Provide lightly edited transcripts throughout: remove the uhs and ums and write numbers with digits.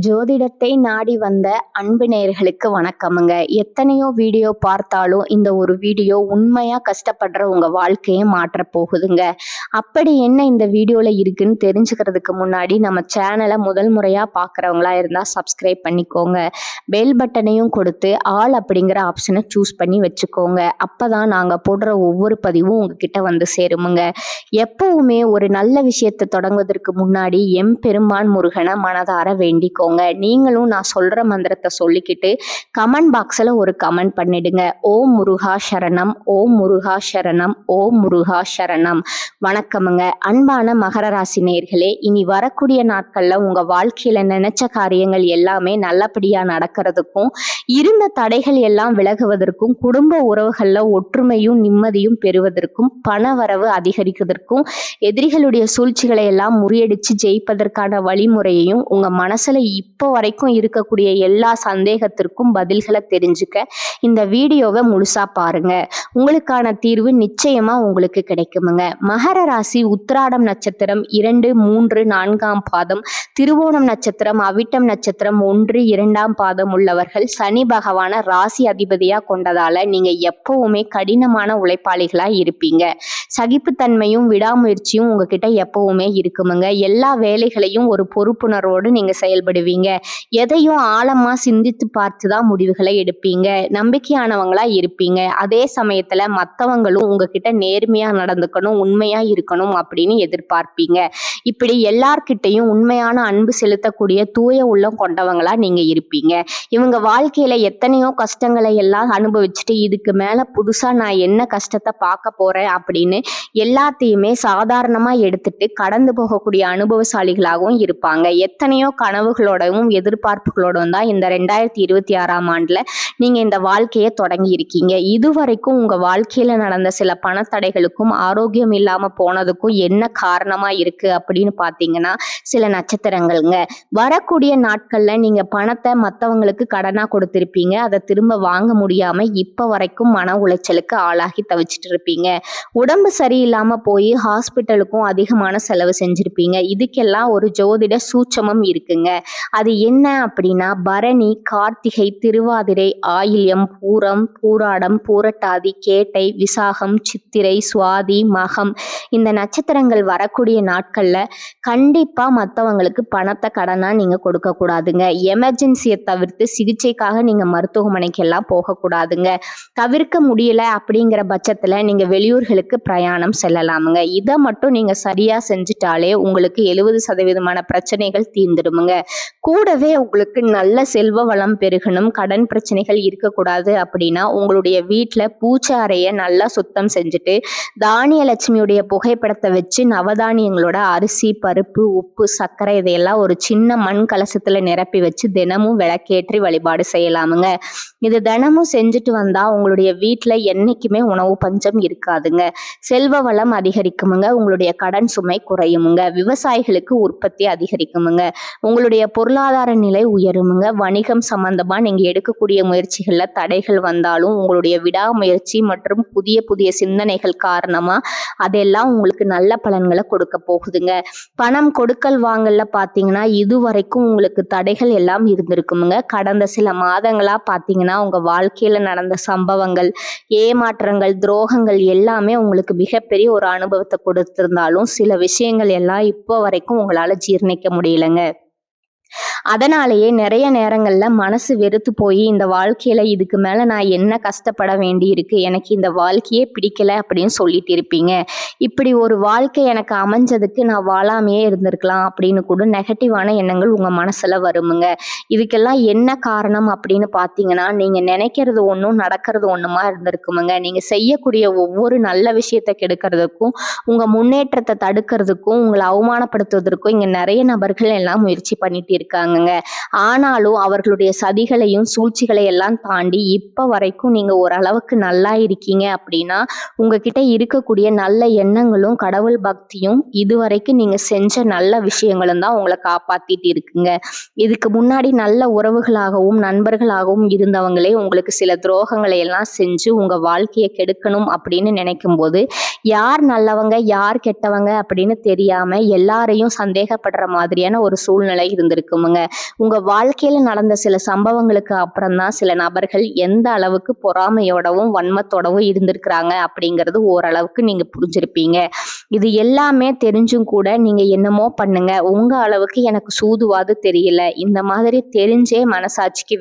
ஜோதிடத்தை நாடி வந்த அன்பு நேயர்களுக்கு வணக்கமுங்க. எத்தனையோ வீடியோ பார்த்தாலும் இந்த ஒரு வீடியோ உண்மையா கஷ்டப்படுற உங்க வாழ்க்கையை மாற்றப் போகுதுங்க. அப்படி என்ன இந்த வீடியோல இருக்குன்னு தெரிஞ்சுக்கிறதுக்கு முன்னாடி நம்ம சேனலை முதல் முறையா பார்க்குறவங்களா இருந்தா சப்ஸ்கிரைப் பண்ணிக்கோங்க. பெல் பட்டனையும் கொடுத்து ஆல் அப்படிங்கிற ஆப்ஷனை சூஸ் பண்ணி வச்சுக்கோங்க. அப்பதான் நாங்கள் போடுற ஒவ்வொரு பதிவும் உங்ககிட்ட வந்து சேருமுங்க. எப்பவுமே ஒரு நல்ல விஷயத்தை தொடங்குவதற்கு முன்னாடி எம்பெருமான் முருகனை மனதார வேண்டிக்கோங்க. நீங்களும் நான் சொல்ற மந்திரத்தை சொல்லிக்கிட்டு கமெண்ட் பாக்ஸ்ல ஒரு கமெண்ட் பண்ணிடுங்க. ஓம் முருகா சரணம், ஓம் முருகா சரணம், ஓம் முருகா சரணம். வணக்கமுங்க. அன்பான மகர ராசி நேயர்களே, இனி வரக்கூடிய நாட்கள்ல உங்க வாழ்க்கையில நினைச்ச காரியங்கள் எல்லாமே நல்லபடியா நடக்கிறதுக்கும், இருந்த தடைகள் எல்லாம் விலகுவதற்கும், குடும்ப உறவுகள்ல ஒற்றுமையும் நிம்மதியும் பெறுவதற்கும், பண வரவு அதிகரிக்கிறதுக்கும், எதிரிகளுடைய சூழ்ச்சிகளை எல்லாம் முறியடிச்சு ஜெயிப்பதற்கான வழிமுறையையும் உங்க மனசுல இப்போ வரைக்கும் இருக்கக்கூடிய எல்லா சந்தேகத்திற்கும் பதில்களை தெரிஞ்சுக்க இந்த வீடியோவை முழுசா பாருங்க. உங்களுக்கான தீர்வு நிச்சயமா உங்களுக்கு கிடைக்குமுங்க. மகர ராசி உத்திராடம் நட்சத்திரம் 2, 3, 4ஆம் பாதம், திருவோணம் நட்சத்திரம், அவிட்டம் நட்சத்திரம் 1, 2ஆம் பாதம் உள்ளவர்கள் சனி பகவான ராசி அதிபதியா கொண்டதால நீங்க எப்பவுமே கடினமான உழைப்பாளிகளா இருப்பீங்க. சகிப்புத்தன்மையும் விடாமுயற்சியும் உங்ககிட்ட எப்பவுமே இருக்குமுங்க. எல்லா வேலைகளையும் ஒரு பொறுப்புணர்வோடு நீங்க செயல்படுவீங்க. எதையும் ஆழமா சிந்தித்து பார்த்துதான் முடிவுகளை எடுப்பீங்க. நம்பிக்கையானவங்களா இருப்பீங்க. அதே சமயத்துல மற்றவங்களும் உங்ககிட்ட நேர்மையா நடந்துக்கணும், உண்மையா இருக்கணும் அப்படின்னு எதிர்பார்ப்பீங்க. இப்படி எல்லார்கிட்டையும் உண்மையான அன்பு செலுத்தக்கூடிய தூய உள்ளம் கொண்டவங்களா நீங்க இருப்பீங்க. இவங்க வாழ்க்கையில எத்தனையோ கஷ்டங்களை எல்லாம் அனுபவிச்சுட்டு இதுக்கு மேல புதுசா நான் என்ன கஷ்டத்தை பார்க்க போறேன் அப்படின்னு எல்லாத்தையுமே சாதாரணமா எடுத்துட்டு கடந்து போகக்கூடிய அனுபவசாலிகளாகவும் இருப்பாங்க. எத்தனையோ கனவுகளோடவும் எதிர்பார்ப்புகளோடும் தான் இந்த 2026ஆம் ஆண்டுல நீங்க இந்த வாழ்க்கையை தொடங்கி இருக்கீங்க. இதுவரைக்கும் உங்க வாழ்க்கையில நடந்த சில பணத்தடைகளுக்கும் ஆரோக்கியம் இல்லாம போனதுக்கும் என்ன காரணமா இருக்கு அப்படின்னு பாத்தீங்கன்னா சில நட்சத்திரங்கள்ங்க. வரக்கூடிய நாட்கள்ல நீங்க பணத்தை மற்றவங்களுக்கு கடனா கொடுத்திருப்பீங்க. அதை திரும்ப வாங்க முடியாம இப்ப வரைக்கும் மன உளைச்சலுக்கு ஆளாகி தவிச்சிட்டு இருப்பீங்க. உடம்பு சரியில்லாம போய் ஹாஸ்பிட்டலுக்கும் அதிகமான செலவு செஞ்சிருப்பீங்க. இதுக்கெல்லாம் ஒரு ஜோதிட சூட்சமம் இருக்குங்க. அது என்ன அப்படின்னா பரணி, கார்த்திகை, திருவாதிரை, ஆயில்யம், பூரம், பூராடம், பூரட்டாதி, கேட்டை, விசாகம், சித்திரை, சுவாதி, மகம் இந்த நட்சத்திரங்கள் வரக்கூடிய நாட்கள்ல கண்டிப்பா மற்றவங்களுக்கு பணத்தை கடனா நீங்க கொடுக்க கூடாதுங்க. எமர்ஜென்சியை தவிர்த்து சிகிச்சைக்காக நீங்க மருத்துவமனைக்கு எல்லாம் போகக்கூடாதுங்க. தவிர்க்க முடியல அப்படிங்கிற பட்சத்துல நீங்க வெளியூர்களுக்கு பிரயாணம் செல்லலாமுங்க. இதை மட்டும் நீங்க சரியா செஞ்சுட்டாலே உங்களுக்கு 70% பிரச்சனைகள் தீர்ந்துடுமுங்க. கூடவே உங்களுக்கு நல்ல செல்வ வளம் பெருகணும், கடன் பிரச்சனைகள் இருக்கக்கூடாது அப்படின்னா உங்களுடைய வீட்டுல பூச்சை அறைய நல்லா சுத்தம் செஞ்சுட்டு தானிய லட்சுமியுடைய புகைப்படத்தை வச்சு நவதானியங்களோட அரிசி, பருப்பு, உப்பு, சர்க்கரை இதையெல்லாம் ஒரு சின்ன மண் கலசத்துல நிரப்பி வச்சு தினமும் விளக்கேற்றி வழிபாடு செய்யலாமுங்க. இது தினமும் செஞ்சுட்டு வந்தா உங்களுடைய வீட்டுல என்னைக்குமே உணவு பஞ்சம் இருக்காதுங்க. செல்வ வளம் அதிகரிக்குமுங்க. உங்களுடைய கடன் சுமை குறையுமுங்க. விவசாயிகளுக்கு உற்பத்தி அதிகரிக்குமுங்க. உங்களுடைய பொருளாதார நிலை உயருமுங்க. வணிகம் சம்பந்தமா நீங்க எடுக்கக்கூடிய முயற்சிகள்ல தடைகள் வந்தாலும் உங்களுடைய விடாமுயற்சி மற்றும் புதிய புதிய சிந்தனைகள் காரணமா அதெல்லாம் உங்களுக்கு நல்ல பலன்களை கொடுக்க போகுதுங்க. பணம் கொடுக்கல் வாங்கல்ல பாத்தீங்கன்னா இதுவரைக்கும் உங்களுக்கு தடைகள் எல்லாம் இருந்திருக்குமுங்க. கடந்த சில மாதங்களா பாத்தீங்கன்னா உங்க வாழ்க்கையில நடந்த சம்பவங்கள், ஏமாற்றங்கள், துரோகங்கள் எல்லாமே உங்களுக்கு மிகப்பெரிய ஒரு அனுபவத்தை கொடுத்திருந்தாலும் சில விஷயங்கள் எல்லாம் இப்போ வரைக்கும் உங்களால ஜீர்ணிக்க முடியலங்க. அதனாலேயே நிறைய நேரங்கள்ல மனசு வெறுத்து போய் இந்த வாழ்க்கையில இதுக்கு மேல நான் என்ன கஷ்டப்பட வேண்டி இருக்கு, எனக்கு இந்த வாழ்க்கையே பிடிக்கல அப்படின்னு சொல்லிட்டு இருப்பீங்க. இப்படி ஒரு வாழ்க்கை எனக்கு அமைஞ்சதுக்கு நான் வாழாமையே இருந்திருக்கலாம் அப்படின்னு கூட நெகட்டிவான எண்ணங்கள் உங்க மனசுல வருமுங்க. இதுக்கெல்லாம் என்ன காரணம் அப்படின்னு பாத்தீங்கன்னா நீங்க நினைக்கிறது ஒன்றும் நடக்கிறது ஒண்ணுமா இருந்திருக்குமுங்க. நீங்க செய்யக்கூடிய ஒவ்வொரு நல்ல விஷயத்தை கெடுக்கிறதுக்கும், உங்க முன்னேற்றத்தை தடுக்கிறதுக்கும், உங்களை அவமானப்படுத்துவதற்கும் இங்க நிறைய நபர்கள் எல்லாம் முயற்சி பண்ணிட்டு இருக்காங்கங்க. ஆனாலும் அவர்களுடைய சதிகளையும் சூழ்ச்சிகளை எல்லாம் தாண்டி இப்ப வரைக்கும் நீங்க ஓரளவுக்கு நல்லா இருக்கீங்க அப்படின்னா உங்ககிட்ட இருக்கக்கூடிய நல்ல எண்ணங்களும் கடவுள் பக்தியும் இதுவரைக்கும் நீங்க செஞ்ச நல்ல விஷயங்களும் தான் உங்களை காப்பாத்திட்டு இருக்குங்க. இதுக்கு முன்னாடி நல்ல உறவுகளாகவும் நண்பர்களாகவும் இருந்தவங்களே உங்களுக்கு சில துரோகங்களை எல்லாம் செஞ்சு உங்க வாழ்க்கையை கெடுக்கணும் அப்படின்னு நினைக்கும் போது யார் நல்லவங்க யார் கெட்டவங்க அப்படின்னு தெரியாம எல்லாரையும் சந்தேகப்படுற மாதிரியான ஒரு சூழ்நிலை இருந்திருக்குமுங்க. இருக்குமுங்க. உங்க வாழ்க்கையில நடந்த சில சம்பவங்களுக்கு அப்புறம் தான் சில நபர்கள் எந்த அளவுக்கு பொறாமையோடவும் வன்மத்தோடவும் இருந்திருக்கிறாங்க அப்படிங்கிறது ஓரளவுக்கு நீங்க புரிஞ்சிருப்பீங்க. இது எல்லாமே தெரிஞ்சும் கூட நீங்க என்னமோ பண்ணுங்க, உங்க அளவுக்கு எனக்கு சூதுவாது தெரியல, இந்த மாதிரி தெரிஞ்சே மனசாட்சிக்கு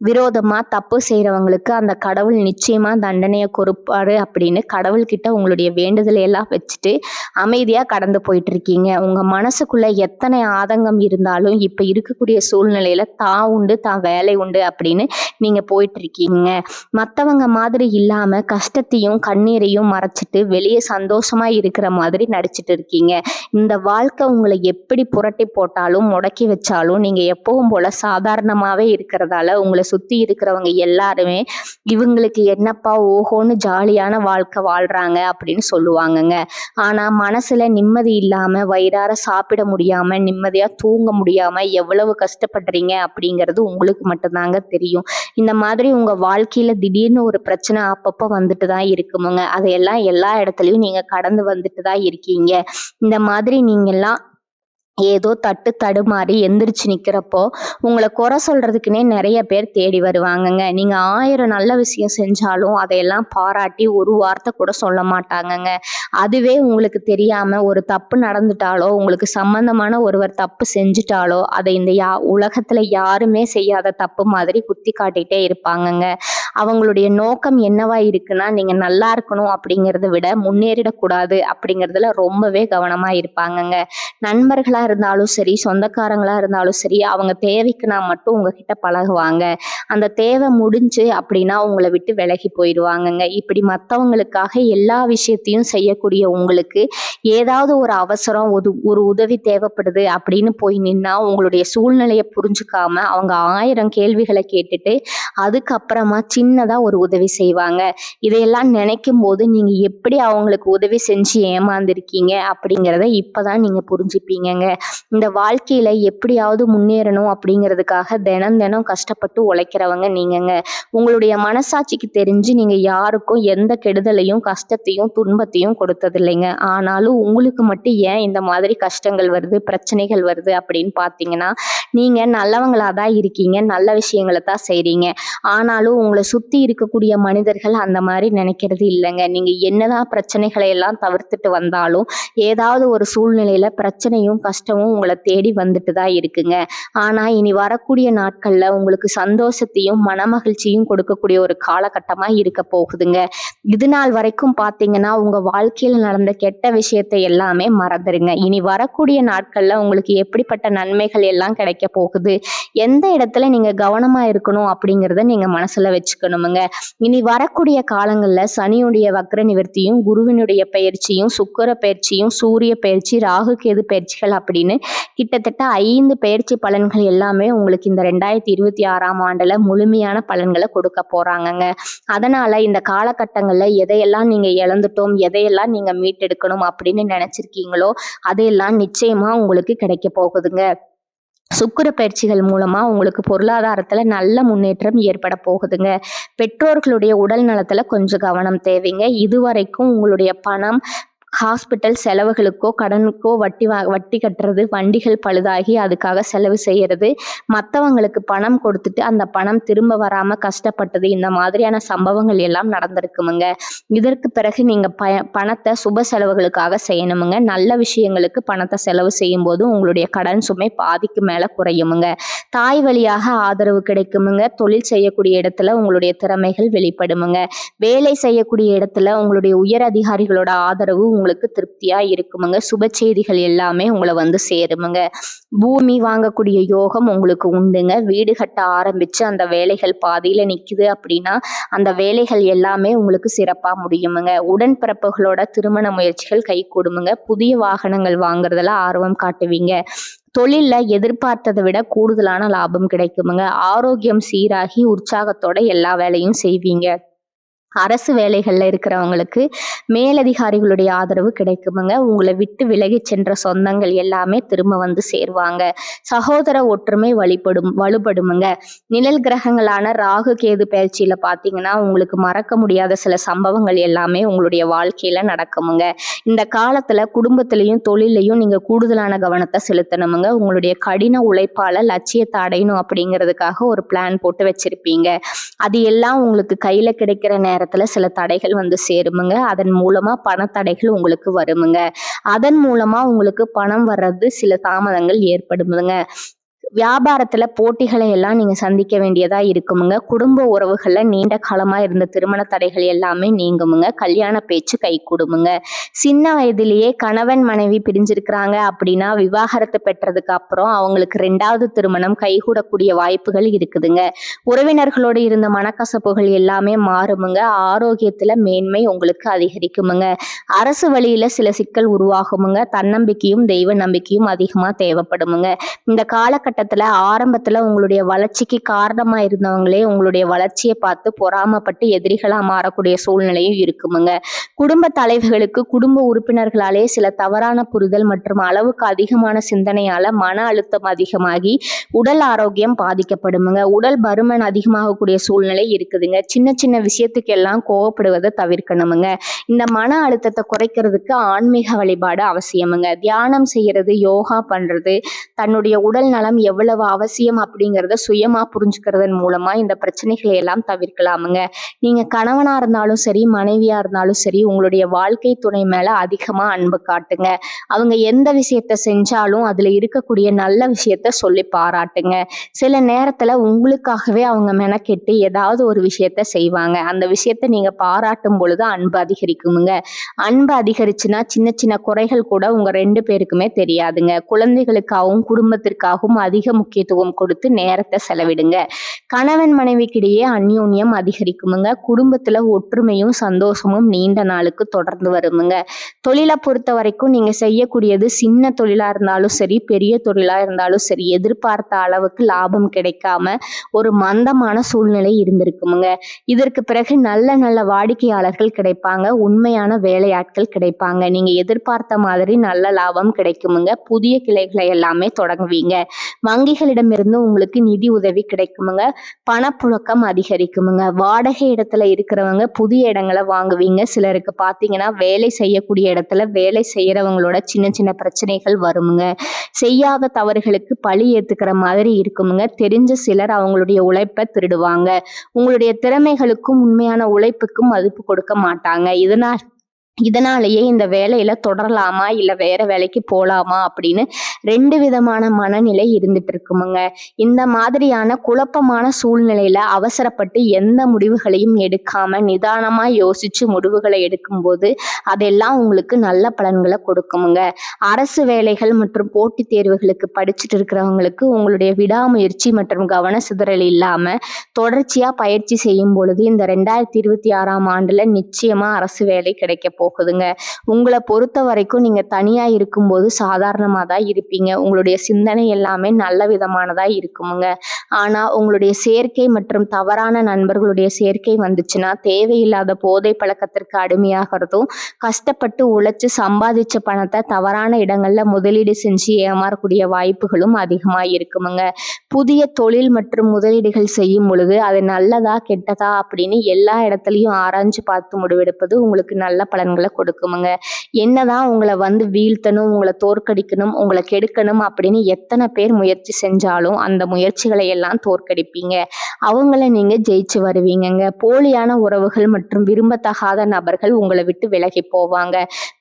விரோதமா தப்பு செய்யறவங்களுக்கு அந்த கடவுள் நிச்சயமா தண்டனையை கொடுப்பாரு அப்படின்னு கடவுள்கிட்ட உங்களுடைய வேண்டுதலை எல்லாம் வச்சுட்டு அமைதியா கடந்து போயிட்டு இருக்கீங்க. உங்க மனசுக்குள்ள எத்தனை ஆதங்கம் இருந்தாலும் இப்ப இருக்கக்கூடிய சூழ்நிலையில தான் உண்டு தான் வேலை உண்டு அப்படின்னு நீங்க போயிட்டு இருக்கீங்க. மத்தவங்க மாதிரி இல்லாம கஷ்டத்தையும் கண்ணீரையும் மறைச்சிட்டு வெளியே சந்தோஷமா இருக்கிற மாதிரி நடிச்சிட்டு இருக்கீங்க. இந்த வாழ்க்கை உங்களை எப்படி புரட்டி போட்டாலும் முடக்கி வச்சாலும் நீங்க எப்பவும் போல சாதாரணமாவே இருக்கிறதால உங்களை சுத்தி இருக்கிறவங்க எல்லாருமே இவங்களுக்கு என்னப்பா ஓஹோன்னு ஜாலியான வாழ்க்கை வாழ்றாங்க அப்படின்னு சொல்லுவாங்கங்க. ஆனா மனசுல நிம்மதி இல்லாம வயிறார சாப்பிட முடியாம நிம்மதியா தூங்க முடியாம எவ்வளவு கஷ்டப்படுறீங்க அப்படிங்கிறது உங்களுக்கு மட்டும்தாங்க தெரியும். இந்த மாதிரி உங்க வாழ்க்கையில திடீர்னு ஒரு பிரச்சனை அப்பப்போ வந்துட்டு தான் இருக்குமுங்க. அதையெல்லாம் எல்லா இடத்துலயும் நீங்க கடந்து வந்துட்டு தான் இருக்கீங்க. இந்த மாதிரி நீங்க எல்லாம் ஏதோ தட்டு தடுமாறி எந்திரிச்சு நிக்கிறப்போ உங்களை குறை சொல்றதுக்குன்னே நிறைய பேர் தேடி வருவாங்கங்க. நீங்க 1000 நல்ல விஷயம் செஞ்சாலும் அதையெல்லாம் பாராட்டி ஒரு வார்த்தை கூட சொல்ல மாட்டாங்கங்க. அதுவே உங்களுக்கு தெரியாம ஒரு தப்பு நடந்துட்டாலோ உங்களுக்கு சம்பந்தமான ஒருவர் தப்பு செஞ்சுட்டாலோ அதை இந்த உலகத்துல யாருமே செய்யாத தப்பு மாதிரி குத்தி காட்டிட்டே இருப்பாங்கங்க. அவங்களுடைய நோக்கம் என்னவா இருக்குன்னா நீங்க நல்லா இருக்கணும் அப்படிங்கிறத விட முன்னேறிடக்கூடாது அப்படிங்கிறதுல ரொம்பவே கவனமா இருப்பாங்கங்க. நண்பர்களா இருந்தாலும் சரி சொந்தக்காரங்களா இருந்தாலும் சரி அவங்க தேவைக்குனா மட்டும் உங்ககிட்ட பழகுவாங்க. அந்த தேவை முடிஞ்சு அப்படின்னா உங்களை விட்டு விலகி போயிடுவாங்கங்க. இப்படி மற்றவங்களுக்காக எல்லா விஷயத்தையும் செய்யக்கூடிய உங்களுக்கு ஏதாவது ஒரு அவசரம் ஒரு உதவி தேவைப்படுது அப்படின்னு போய் நின்னா உங்களுடைய சூழ்நிலையை புரிஞ்சுக்காம அவங்க 1000 கேள்விகளை கேட்டுட்டு அதுக்கப்புறமா சின்னதா ஒரு உதவி செய்வாங்க. இதையெல்லாம் நினைக்கும் போது நீங்க எப்படி அவங்களுக்கு உதவி செஞ்சு ஏமாந்துருக்கீங்க அப்படிங்கிறத இப்பதான் நீங்க புரிஞ்சுப்பீங்கங்க. இந்த வாழ்க்கையில எப்படியாவது முன்னேறணும் அப்படிங்கிறதுக்காக தினம் தினம் கஷ்டப்பட்டு உழைக்கிறவங்க நீங்கங்க. உங்களுடைய மனசாட்சிக்கு தெரிஞ்சு நீங்க யாருக்கும் எந்த கெடுதலையும் கஷ்டத்தையும் துன்பத்தையும் கொடுத்தது இல்லைங்க. ஆனாலும் உங்களுக்கு மட்டும் ஏன் இந்த மாதிரி கஷ்டங்கள் வருது பிரச்சனைகள் வருது அப்படின்னு பார்த்தீங்கன்னா நீங்க நல்லவங்களா தான் இருக்கீங்க, நல்ல விஷயங்களை தான் செய்றீங்க. ஆனாலும் உங்களை சுத்தி இருக்கக்கூடிய மனிதர்கள் அந்த மாதிரி நினைக்கிறது இல்லைங்க. நீங்க என்னதான் பிரச்சனைகளை எல்லாம் தவிர்த்துட்டு வந்தாலும் ஏதாவது ஒரு சூழ்நிலையில பிரச்சனையும் கஷ்டமும் உங்களை தேடி வந்துட்டு தான் இருக்குங்க. ஆனா இனி வரக்கூடிய நாட்கள்ல உங்களுக்கு சந்தோஷத்தையும் மனமகிழ்ச்சியும் கொடுக்கக்கூடிய ஒரு காலகட்டமா இருக்க போகுதுங்க. இது நாள் வரைக்கும் பாத்தீங்கன்னா உங்க வாழ்க்கையில நடந்த கெட்ட விஷயத்தை எல்லாமே மறந்துருங்க. இனி வரக்கூடிய நாட்கள்ல உங்களுக்கு எப்படிப்பட்ட நன்மைகள் எல்லாம் கிடைக்க போகுது, எந்த இடத்துல நீங்க கவனமா இருக்கணும் அப்படிங்கிறத நீங்க மனசுல வச்சுக்கணுமுங்க. இனி வரக்கூடிய காலங்கள்ல சனியுடைய வக்ர நிவர்த்தியும் குருவினுடைய பயிற்சியும் சுக்கிர பயிற்சியும் சூரிய பயிற்சி ராகு கேது பயிற்சிகள் அப்படின்னு கிட்டத்தட்ட 5 பயிற்சி பலன்கள் எல்லாமே உங்களுக்கு இந்த 2026ஆம் ஆண்டுல முழுமையான பலன்களை கொடுக்க போறாங்கங்க. அதனால இந்த காலகட்டங்கள்ல எதையெல்லாம் நீங்க இழந்துட்டோம் எதையெல்லாம் நீங்க மீட்டெடுக்கணும் அப்படின்னு நினைச்சிருக்கீங்களோ அதையெல்லாம் நிச்சயமா உங்களுக்கு கிடைக்க போகுதுங்க. சுக்கிர பயிற்சிகள் மூலமா உங்களுக்கு பொருளாதாரத்துல நல்ல முன்னேற்றம் ஏற்பட போகுதுங்க. பெற்றோர்களுடைய உடல் நலத்துல கொஞ்சம் கவனம் தேவைங்க. இதுவரைக்கும் உங்களுடைய பணம் ஹாஸ்பிட்டல் செலவுகளுக்கோ கடனுக்கோ வட்டி கட்டுறது, வண்டிகள் பழுதாகி அதுக்காக செலவு செய்யறது, மற்றவங்களுக்கு பணம் கொடுத்துட்டு அந்த பணம் திரும்ப வராம கஷ்டப்பட்டது, இந்த மாதிரியான சம்பவங்கள் எல்லாம் நடந்திருக்குமுங்க. இதற்கு பிறகு நீங்க பணத்தை சுப செலவுகளுக்காக செய்யணுமுங்க. நல்ல விஷயங்களுக்கு பணத்தை செலவு செய்யும் போது உங்களுடைய கடன் சுமை பாதிக்கு மேல குறையுமுங்க. தாய் வழியாக ஆதரவு கிடைக்குமுங்க. தொழில் செய்யக்கூடிய இடத்துல உங்களுடைய திறமைகள் வெளிப்படுமுங்க. வேலை செய்யக்கூடிய இடத்துல உங்களுடைய உயர் அதிகாரிகளோட ஆதரவு உங்களுக்கு திருப்தியா இருக்குமுங்க. சுப செய்திகள் எல்லாமே உங்களை வந்து சேருமுங்க. பூமி வாங்கக்கூடிய யோகம் உங்களுக்கு உண்டுங்க. வீடு கட்ட ஆரம்பிச்சு அந்த வேலைகள் பாதியில நிக்குது அப்படின்னா அந்த வேலைகள் எல்லாமே உங்களுக்கு சிறப்பா முடியுமுங்க. உடன்பிறப்புகளோட திருமண முயற்சிகள் கை கூடுமுங்க. புதிய வாகனங்கள் வாங்குறதுல ஆர்வம் காட்டுவீங்க. தொழில்ல எதிர்பார்த்ததை விட கூடுதலான லாபம் கிடைக்குமுங்க. ஆரோக்கியம் சீராகி உற்சாகத்தோட எல்லா வேலையும் செய்வீங்க. அரசு வேலைகளில் இருக்கிறவங்களுக்கு மேலதிகாரிகளுடைய ஆதரவு கிடைக்குமுங்க. உங்களை விட்டு விலகி சென்ற சொந்தங்கள் எல்லாமே திரும்ப வந்து சேருவாங்க. சகோதர ஒற்றுமை வலுப்படுமுங்க. நிழல் கிரகங்களான ராகு கேது பயிற்சியில் பார்த்தீங்கன்னா உங்களுக்கு மறக்க முடியாத சில சம்பவங்கள் எல்லாமே உங்களுடைய வாழ்க்கையில் நடக்குமுங்க. இந்த காலத்தில் குடும்பத்திலையும் தொழிலையும் நீங்கள் கூடுதலான கவனத்தை செலுத்தணுமுங்க. உங்களுடைய கடின உழைப்பால் லட்சியத்தை அடையணும் அப்படிங்கிறதுக்காக ஒரு பிளான் போட்டு வச்சிருப்பீங்க. அது எல்லாம் உங்களுக்கு கையில் கிடைக்கிற நேரத்தில் சில தடைகள் வந்து சேருமுங்க. அதன் மூலமாக பணத்தடைகள் உங்களுக்கு வருமுங்க. அதன் மூலமாக உங்களுக்கு பணம் வர்றது சில தாமதங்கள் ஏற்படுமுங்க. வியாபாரத்தில் போட்டிகளை எல்லாம் நீங்கள் சந்திக்க வேண்டியதாக இருக்குமுங்க. குடும்ப உறவுகளில் நீண்ட காலமாக இருந்த திருமண தடைகள் எல்லாமே நீங்குமுங்க. கல்யாண பேச்சு கை கூடுமுங்க. சின்ன வயதிலேயே கணவன் மனைவி பிரிஞ்சிருக்கிறாங்க அப்படின்னா விவாகரத்து பெற்றதுக்கு அப்புறம் அவங்களுக்கு 2வது திருமணம் கைகூடக்கூடிய வாய்ப்புகள் இருக்குதுங்க. உறவினர்களோடு இருந்த மனக்கசப்புகள் எல்லாமே மாறுமுங்க. ஆரோக்கியத்தில் மேன்மை உங்களுக்கு அதிகரிக்குமுங்க. அரசு வழியில் சில சிக்கல் உருவாகுமுங்க. தன்னம்பிக்கையும் தெய்வ நம்பிக்கையும் அதிகமாக தேவைப்படுமுங்க. இந்த காலகட்டத்தில் ஆரம்பத்தில் உங்களுடைய வளர்ச்சிக்கு காரணமாக இருந்தவங்களே உங்களுடைய வளர்ச்சியை பார்த்து பொறாமப்பட்டு எதிரிகளாக மாறக்கூடிய சூழ்நிலையும் இருக்குமுங்க. குடும்ப தலைவர்களுக்கு குடும்ப உறுப்பினர்களாலே சில தவறான புரிதல் மற்றும் அளவுக்கு அதிகமான சிந்தனையால் மன அழுத்தம் அதிகமாகி உடல் ஆரோக்கியம் பாதிக்கப்படுமுங்க. உடல் பருமன் அதிகமாகக்கூடிய சூழ்நிலை இருக்குதுங்க. சின்ன சின்ன விஷயத்துக்கெல்லாம் கோவப்படுவதை தவிர்க்கணுமுங்க. இந்த மன அழுத்தத்தை குறைக்கிறதுக்கு ஆன்மீக வழிபாடு அவசியமுங்க. தியானம் செய்யறது, யோகா பண்ணுறது, தன்னுடைய உடல் நலம் எவ்வளவு அவசியம் அப்படிங்கிறத சுயமாக புரிஞ்சுக்கிறதன் மூலமாக இந்த பிரச்சனைகளை எல்லாம் தவிர்க்கலாமுங்க. நீங்கள் கணவனாக இருந்தாலும் சரி, மனைவியாக இருந்தாலும் சரி, உங்களுடைய வாழ்க்கை துணை மேலே அதிகமாக அன்பு காட்டுங்க. அவங்க எந்த விஷயத்த செஞ்சாலும் அதில் இருக்கக்கூடிய நல்ல விஷயத்த சொல்லி பாராட்டுங்க. சில நேரத்தில் உங்களுக்காகவே அவங்க மெனக்கெட்டு ஏதாவது ஒரு விஷயத்த செய்வாங்க. அந்த விஷயத்த நீங்கள் பாராட்டும் பொழுது அன்பு அதிகரிக்குமுங்க. அன்பு அதிகரிச்சுன்னா சின்ன சின்ன குறைகள் கூட உங்கள் 2 பேருக்குமே தெரியாதுங்க. குழந்தைகளுக்காகவும் குடும்பத்திற்காகவும் அதிக முக்கியத்துவம் கொடுத்து நேரத்தை செலவிடுங்க. கணவன் மனைவிக்கிடையே அந்யோன்யம் அதிகரிக்குமுங்க. குடும்பத்தில் ஒற்றுமையும் சந்தோஷமும் நீண்ட நாளுக்கு தொடர்ந்து வருமுங்க. தொழிலை பொறுத்த வரைக்கும் நீங்கள் செய்யக்கூடியது சின்ன தொழிலாக இருந்தாலும் சரி, பெரிய தொழிலாக இருந்தாலும் சரி, எதிர்பார்த்த அளவுக்கு லாபம் கிடைக்காம ஒரு மந்தமான சூழ்நிலை இருந்திருக்குமுங்க. இதற்கு பிறகு நல்ல நல்ல வாடிக்கையாளர்கள் கிடைப்பாங்க. உண்மையான வேலையாட்கள் கிடைப்பாங்க. நீங்கள் எதிர்பார்த்த மாதிரி நல்ல லாபம் கிடைக்குமுங்க. புதிய கிளைகளை எல்லாமே தொடங்குவீங்க. வங்கிகளிடமிருந்து உங்களுக்கு நிதி உதவி கிடைக்குமுங்க. பணப்புழக்கம் அதிகரிக்குமுங்க. வாடகை இடத்துல இருக்கிறவங்க புதிய இடங்களை வாங்குவீங்க. சிலருக்கு பார்த்தீங்கன்னா வேலை செய்யக்கூடிய இடத்துல வேலை செய்யறவங்களோட சின்ன சின்ன பிரச்சனைகள் வருமுங்க. செய்யாத தவறுகளுக்கு பழி ஏத்துக்கிற மாதிரி இருக்குமுங்க. தெரிஞ்ச சிலர் அவங்களுடைய உழைப்பை திருடுவாங்க. உங்களுடைய திறமைகளுக்கும் உண்மையான உழைப்புக்கும் மதிப்பு கொடுக்க மாட்டாங்க. இதனாலேயே இந்த வேலையில தொடரலாமா இல்லை வேற வேலைக்கு போகலாமா அப்படின்னு 2 விதமான மனநிலை இருந்துட்டு இருக்குமுங்க. இந்த மாதிரியான குழப்பமான சூழ்நிலையில அவசரப்பட்டு எந்த முடிவுகளையும் எடுக்காம நிதானமா யோசிச்சு முடிவுகளை எடுக்கும்போது அதெல்லாம் உங்களுக்கு நல்ல பலன்களை கொடுக்குமுங்க. அரசு வேலைகள் மற்றும் போட்டித் தேர்வுகளுக்கு படிச்சுட்டு இருக்கிறவங்களுக்கு உங்களுடைய விடாமுயற்சி மற்றும் கவன சிதறல் இல்லாம தொடர்ச்சியா பயிற்சி செய்யும் பொழுது இந்த 2026ஆம் ஆண்டுல நிச்சயமா அரசு வேலை கிடைக்க போகுதுங்க. உங்களை பொறுத்த வரைக்கும் நீங்க தனியா இருக்கும்போது சாதாரணமா தான் இருப்பீங்க. உங்களுடைய சிந்தனை எல்லாமே நல்ல விதமானதா இருக்குமுங்க. ஆனா உங்களுடைய சேர்க்கை மற்றும் தவறான நண்பர்களுடைய சேர்க்கை வந்துச்சுன்னா தேவையில்லாத போதை பழக்கத்திற்கு அடிமையாகிறதும், கஷ்டப்பட்டு உழைச்சு சம்பாதிச்ச பணத்தை தவறான இடங்கள்ல முதலீடு செஞ்சு ஏமாறக்கூடிய வாய்ப்புகளும் அதிகமாக இருக்குமுங்க. புதிய தொழில் மற்றும் முதலீடுகள் செய்யும் பொழுது அது நல்லதா கெட்டதா அப்படின்னு எல்லா இடத்துலையும் ஆராய்ஞ்சு பார்த்து முடிவெடுப்பது உங்களுக்கு நல்ல பலன்களை கொடுக்குமுங்க. என்னதான் உங்களை வந்து வீழ்த்தணும், உங்களை தோற்கடிக்கணும், உங்களை கெடுக்கணும் அப்படின்னு எத்தனை பேர் முயற்சி செஞ்சாலும் அந்த முயற்சிகளை எல்லாம் தோற்கடிப்பீங்க. அவங்கள நீங்க ஜெயிச்சு வருவீங்கங்க. போலியான உறவுகள் மற்றும் விரும்பத்தகாத நபர்கள் உங்களை விட்டு விலகி போவாங்க.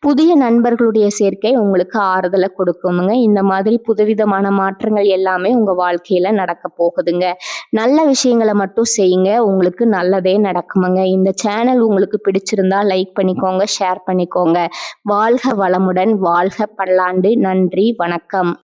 புதிய நண்பர்களுடைய சேர்க்கை உங்களுக்கு ஆறுதலை கொடுக்குமுங்க. இந்த மாதிரி புதுவிதமான மாற்றங்கள் எல்லாமே உங்க வாழ்க்கையில நடக்க போகுதுங்க. நல்ல விஷயங்களை மட்டும் செய்யுங்க. உங்களுக்கு நல்லதே நடக்குமுங்க. இந்த சேனல் உங்களுக்கு பிடிச்சிருந்தா லைக் பண்ணிக்கோங்க, ஷேர் பண்ணிக்கோங்க. வாழ்க வளமுடன், வாழ்க பல்லாண்டு. நன்றி, வணக்கம்.